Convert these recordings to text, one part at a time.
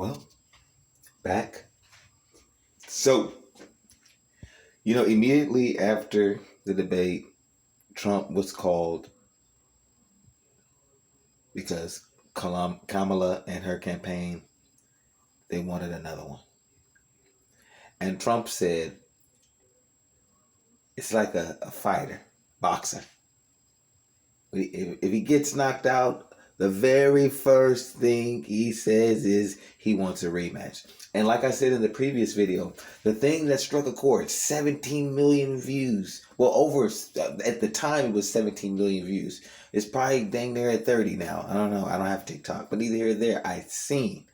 Well, back. So, immediately after the debate, Trump was called because Kamala and her campaign, they wanted another one. And Trump said, it's like a fighter, boxer. If he gets knocked out, the very first thing he says is he wants a rematch. And like I said in the previous video, the thing that struck a chord, 17 million views. Well, at the time it was 17 million views. It's probably dang near at 30 now. I don't know. I don't have TikTok. But either here or there, I seen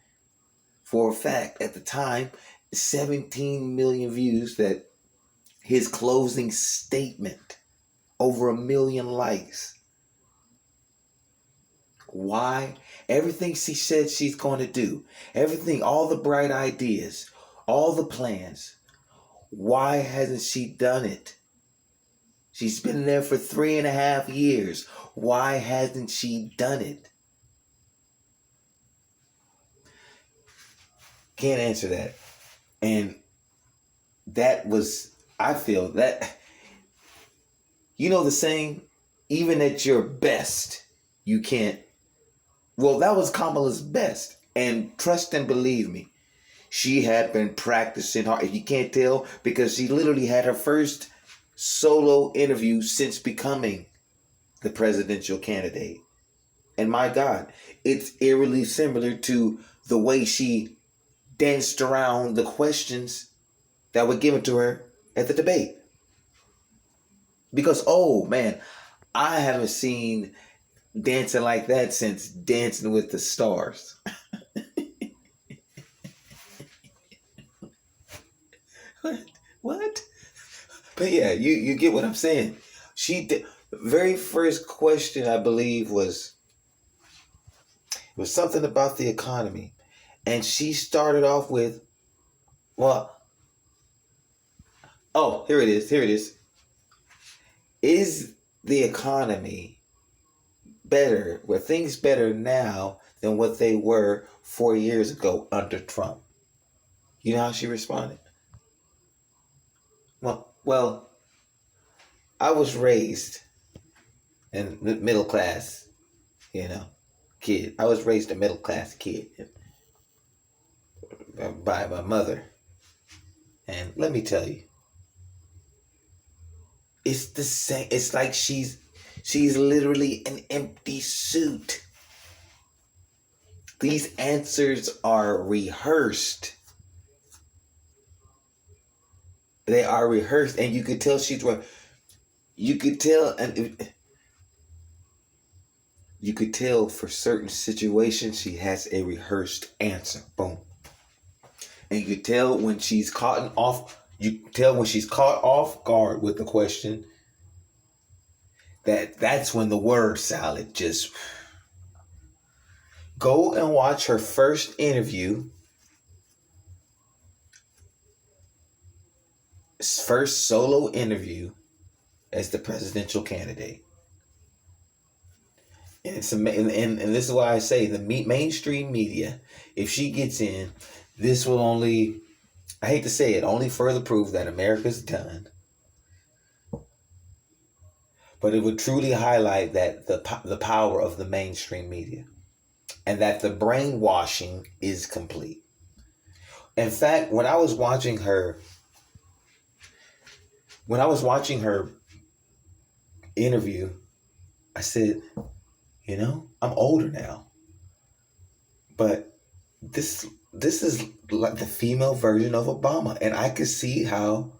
for a fact at the time, 17 million views, that his closing statement, over 1 million likes. Why? Everything she said she's going to do, everything, all the bright ideas, all the plans. Why hasn't she done it? She's been there for 3.5 years. Why hasn't she done it? Can't answer that. And that was, I feel that, the saying, even at your best, you can't. Well, that was Kamala's best. And trust and believe me, she had been practicing hard. If you can't tell, because she literally had her first solo interview since becoming the presidential candidate. And my God, it's eerily similar to the way she danced around the questions that were given to her at the debate. Because, oh man, I haven't seen dancing like that since Dancing with the Stars. What? But yeah, you get what I'm saying. She did. The very first question, I believe, was something about the economy. And she started off with, well, oh, here it is. Here it is. Is the economy better? Were things better now than what they were 4 years ago under Trump? You know how she responded? Well, I was raised in the middle class, kid. I was raised a middle class kid by my mother. And let me tell you, it's the same. It's like she's literally an empty suit. These answers are rehearsed. They are rehearsed, and you could tell you could tell, and you could tell for certain situations she has a rehearsed answer. Boom. And you could tell when she's caught off. You can tell when she's caught off guard with the question. That's when the word salad just. Go and watch her first interview. First solo interview as the presidential candidate. And it's and this is why I say the mainstream media, if she gets in, this will only, I hate to say it, only further prove that America's done. But it would truly highlight that the power of the mainstream media, and that the brainwashing is complete. In fact, when I was watching her interview, I said, I'm older now, but this is like the female version of Obama, and I could see how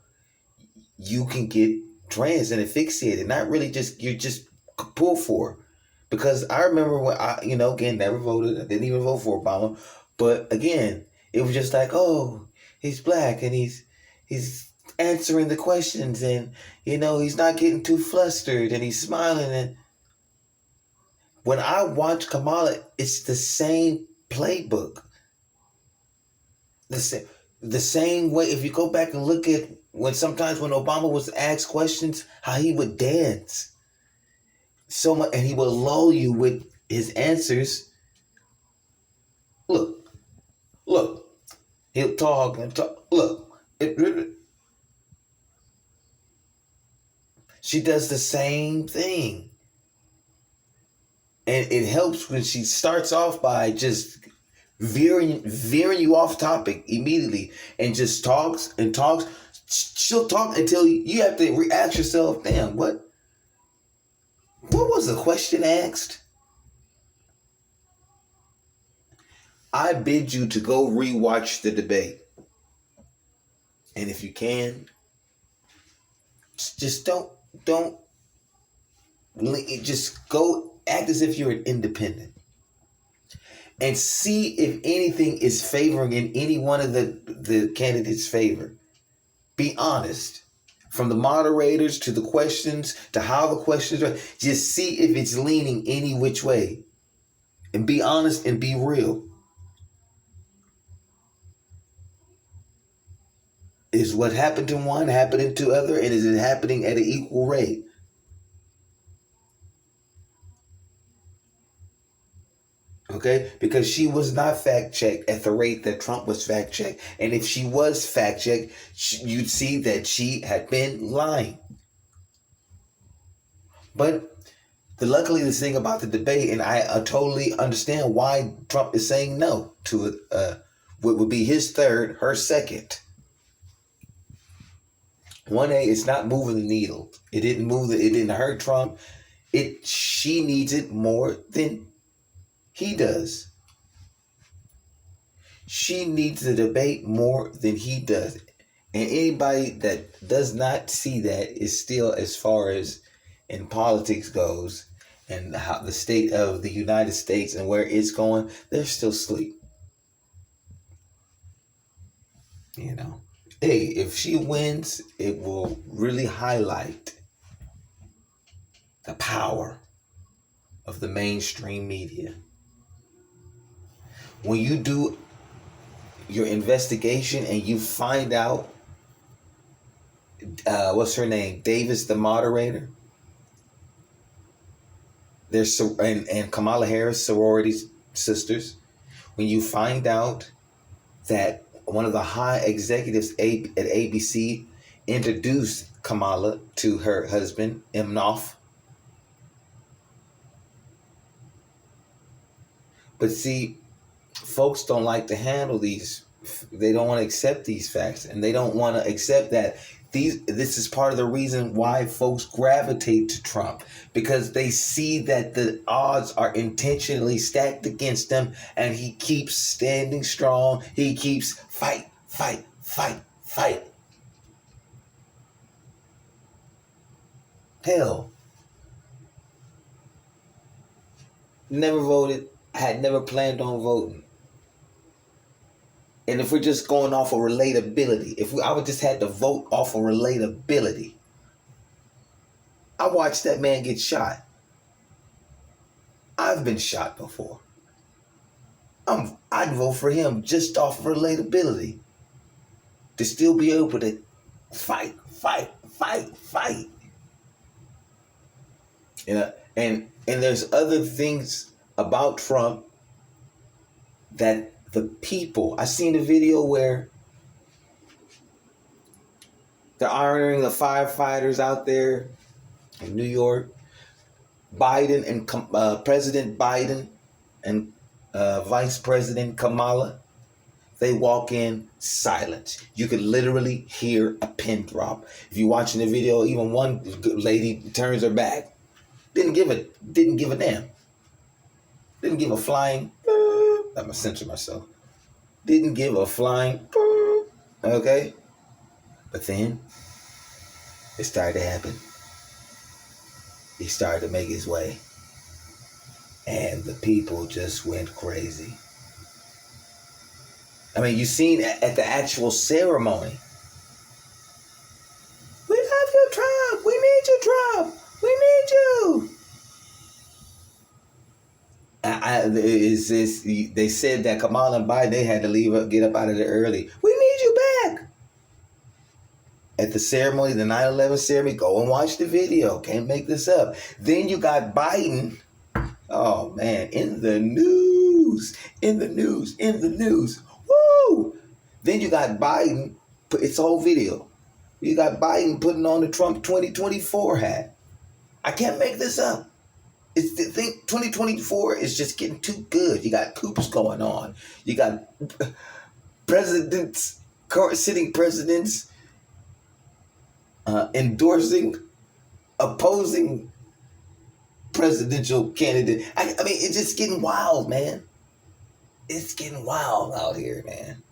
you can get trans and asphyxiated, not really you're just pulled for. Because I remember when I, again, never voted. I didn't even vote for Obama. But again, it was just like, oh, he's black and he's answering the questions, and, he's not getting too flustered and he's smiling. And when I watch Kamala, it's the same playbook. The same way, if you go back and look at sometimes when Obama was asked questions, how he would dance so much, and he would lull you with his answers. Look, He'll talk and talk. Look, she does the same thing. And it helps when she starts off by just veering you off topic immediately and just talks and talks. She'll talk until you have to ask yourself, damn, what was the question asked? I bid you to go rewatch the debate. And if you can, just don't just go act as if you're an independent and see if anything is favoring in any one of the candidates' favor. Be honest. From the moderators to the questions to how the questions are, just see if it's leaning any which way. And be honest and be real. Is what happened to one happening to other, and is it happening at an equal rate? Okay, because she was not fact checked at the rate that Trump was fact checked. And if she was fact checked, you'd see that she had been lying. But luckily, the thing about the debate, and I totally understand why Trump is saying no to it, what would be his third, her second. 1A, it's not moving the needle. It didn't move it. It didn't hurt Trump. She needs it more than he does. She needs the debate more than he does. And anybody that does not see that is still, as far as in politics goes, and how the state of the United States and where it's going, they're still asleep. You know, hey, if she wins, it will really highlight the power of the mainstream media. When you do your investigation and you find out, what's her name, Davis, the moderator, there's and Kamala Harris, sorority sisters. When you find out that one of the high executives at ABC introduced Kamala to her husband, Imhoff. But see, folks don't like to handle these. They don't want to accept these facts, and they don't want to accept that this is part of the reason why folks gravitate to Trump, because they see that the odds are intentionally stacked against them, and he keeps standing strong. He keeps fight. Hell, never voted. Had never planned on voting. And if we're just going off of relatability, I would just had to vote off of relatability, I watched that man get shot. I've been shot before. I'd vote for him just off of relatability, to still be able to fight. You know, and there's other things about Trump that the people, I seen a video where they're honoring the firefighters out there in New York. Biden and President Biden and Vice President Kamala, they walk in silence. You could literally hear a pin drop. If you're watching the video, even one lady turns her back. Didn't give a damn. Didn't give a flying. I'm gonna censor myself. Didn't give a flying. Okay, but then it started to happen. He started to make his way, and the people just went crazy. I mean, you seen at the actual ceremony. We love you, Trump. We need you, Trump. We need you. They said that Kamala and Biden, they had to get up out of there early. We need you back. At the ceremony, the 9/11 ceremony, go and watch the video. Can't make this up. Then you got Biden. Oh man, in the news. Woo! Then you got Biden, it's a whole video. You got Biden putting on the Trump 2024 hat. I can't make this up. It's the thing. 2024 is just getting too good. You got coups going on. You got presidents, sitting presidents, endorsing, opposing presidential candidate. I mean, it's just getting wild, man. It's getting wild out here, man.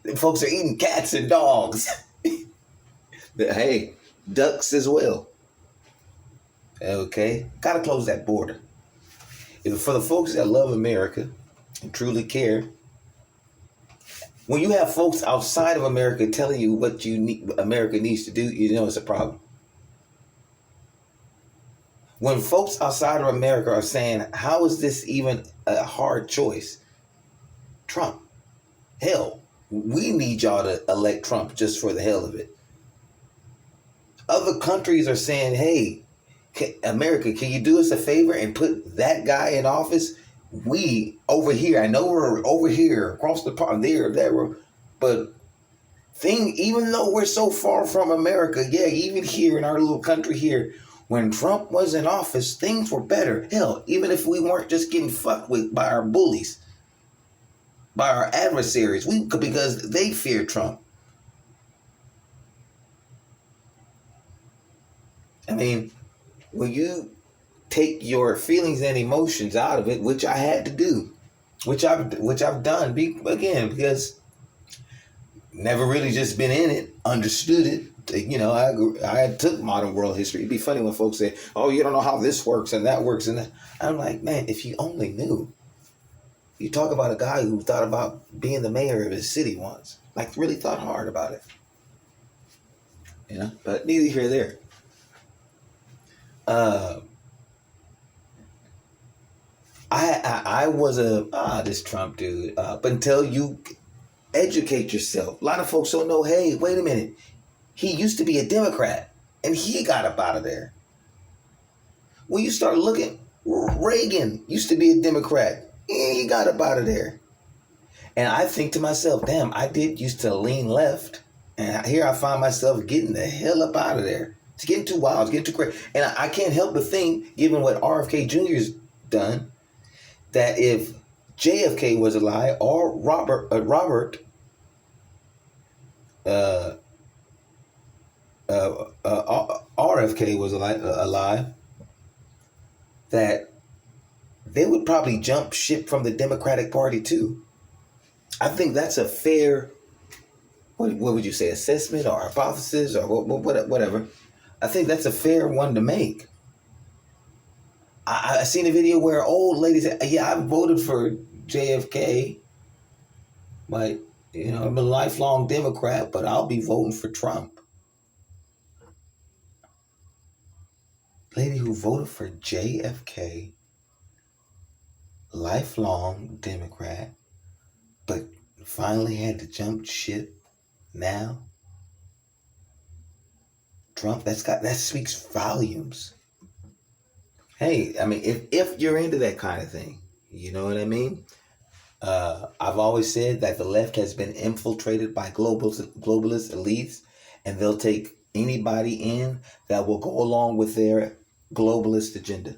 The folks are eating cats and dogs. Hey, ducks as well. Okay, gotta close that border. For the folks that love America and truly care, when you have folks outside of America telling you what America needs to do, you know it's a problem. When folks outside of America are saying, how is this even a hard choice? Trump. Hell, we need y'all to elect Trump just for the hell of it. Other countries are saying, hey, America, can you do us a favor and put that guy in office? We over here, I know we're over here across the pond, there, but even though we're so far from America, yeah, even here in our little country here, when Trump was in office, things were better. Hell, even if we weren't just getting fucked with by our bullies, by our adversaries, because they fear Trump. I mean, when you take your feelings and emotions out of it, which I had to do, which I've done, because never really just been in it, understood it. You know, I took modern world history. It'd be funny when folks say, "Oh, you don't know how this works and that works," and that. I'm like, man, if you only knew. You talk about a guy who thought about being the mayor of his city once, like really thought hard about it. You know, but neither here nor there. I was this Trump dude, but until you educate yourself, a lot of folks don't know. Hey, wait a minute, he used to be a Democrat, and he got up out of there. When you start looking, Reagan used to be a Democrat, and he got up out of there. And I think to myself, damn, I did used to lean left, and here I find myself getting the hell up out of there. It's getting too wild, it's getting too crazy, and I can't help but think, given what RFK Jr.'s done, that if JFK was alive or RFK was alive, that they would probably jump ship from the Democratic Party too. I think that's a fair, what would you say, assessment or hypothesis or whatever. I think that's a fair one to make. I seen a video where old ladies said, yeah, I voted for JFK, but, you know, I'm a lifelong Democrat, but I'll be voting for Trump. Lady who voted for JFK, lifelong Democrat, but finally had to jump ship now. Trump, that speaks volumes. Hey, I mean, if you're into that kind of thing, you know what I mean? I've always said that the left has been infiltrated by globalist elites, and they'll take anybody in that will go along with their globalist agenda.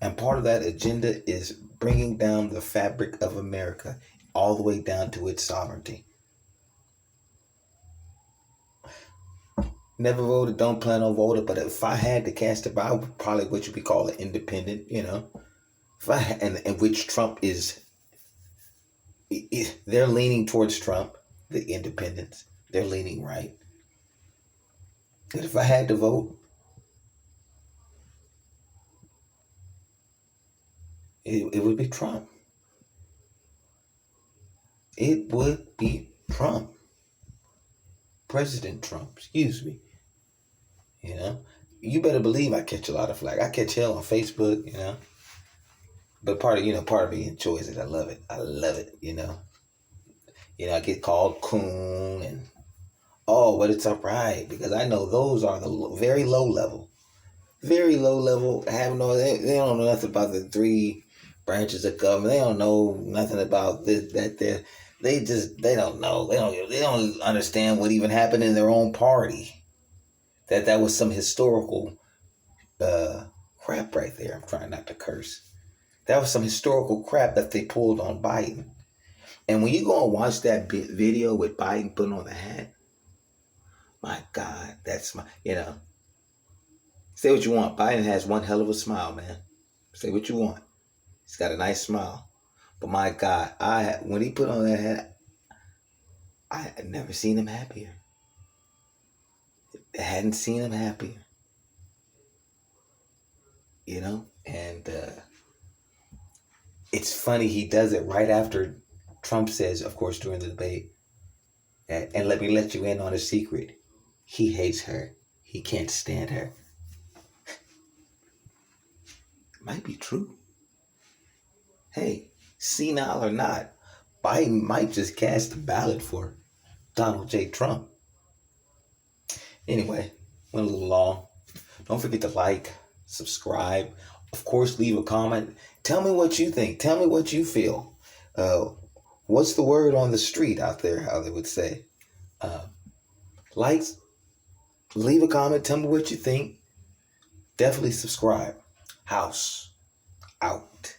And part of that agenda is bringing down the fabric of America all the way down to its sovereignty. Never voted, don't plan on voting, but if I had to cast a vote, I would probably what you would call an independent, you know. And which Trump is, they're leaning towards Trump, the independents. They're leaning right. And if I had to vote, it would be Trump. It would be Trump. President Trump, excuse me. You know, you better believe I catch a lot of flack. I catch hell on Facebook, you know. But part of me enjoys it. I love it, you know. You know, I get called coon and but it's all right because I know those are the very low level. Very low level. They don't know nothing about the three branches of government. They don't know nothing about this, that, there. They don't know. They don't understand what even happened in their own party. That was some historical uh, crap right there. I'm trying not to curse. That was some historical crap that they pulled on Biden. And when you go and watch that video with Biden putting on the hat, my God, that's say what you want. Biden has one hell of a smile, man. Say what you want. He's got a nice smile. But my God, when he put on that hat, I had never seen him happier. I hadn't seen him happier, And it's funny, he does it right after Trump says, of course, during the debate, and let me let you in on a secret. He hates her. He can't stand her. Might be true. Hey, senile or not, Biden might just cast a ballot for Donald J. Trump. Anyway, went a little long. Don't forget to like, subscribe. Of course, leave a comment. Tell me what you think. Tell me what you feel. Uh, what's the word on the street out there, how they would say? Uh, Likes, leave a comment. Tell me what you think. Definitely subscribe. House out.